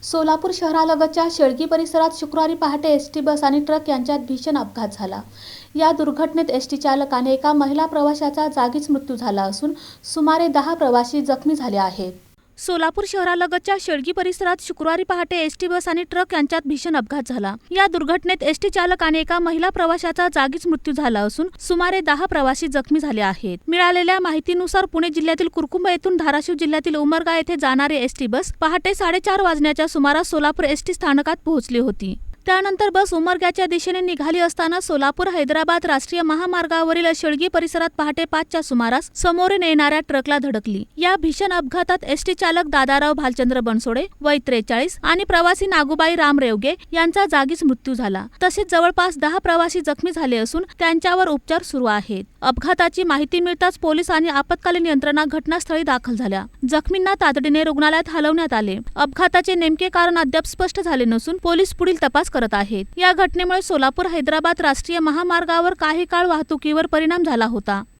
सोलापूर शहरालगतच्या शेळगी परिसरात शुक्रवारी पहाटे एसटी बस आणि ट्रक यांच्यात भीषण अपघात झाला। या दुर्घटनेत एसटी चालकाने एका महिला प्रवाशाचा जागीच मृत्यू झाला असून सुमारे 10 प्रवासी जखमी झाले आहेत। सोलापूर शहरालगतच्या शेळगी परिसरात शुक्रवारी पहाटे एसटी बस आणि ट्रक यांच्यात भीषण अपघात झाला। या दुर्घटनेत एसटी चालकाने एका महिला प्रवाशाचा जागीच मृत्यू झाला असून सुमारे 10 प्रवासी जखमी झाले आहेत। मिळालेल्या माहितीनुसार पुणे जिल्ह्यातील कुरकुंब येथून धाराशिव जिल्ह्यातील उमरगा येथे जाणारी एसटी बस पहाटे 4:30 वाजण्याच्या सुमारास सोलापूर एसटी स्थानकात पोहोचली होती। त्यानंतर बस उमरग्याच्या दिशेने निघाली असताना सोलापूर हैदराबाद राष्ट्रीय महामार्गावरील शेळगी परिसरात पहाटे 5च्या सुमारास समोरून येणाऱ्या ट्रकला धडकली। या भीषण अपघातात एसटी चालक दादाराव भालचंद्र बनसोडे वय 43 आणि प्रवासी नागूबाई राम रेवगे यांचा जागीच मृत्यू झाला। तसेच जवळपास 10 प्रवासी जखमी झाले असून त्यांच्यावर उपचार सुरू आहेत। अपघाताची माहिती मिळताच पोलीस आणि आपत्कालीन यंत्रणा घटनास्थळी दाखल झाल्या। जखमींना तातडीने रुग्णालयात हलवण्यात आले। अपघाताचे नेमके कारण अद्याप स्पष्ट झाले नसून पोलीस पुढील तपास करत आहेत। या घटनेमुळे सोलापूर हैदराबाद राष्ट्रीय महामार्गावर काही काळ वाहतुकीवर परिणाम झाला होता।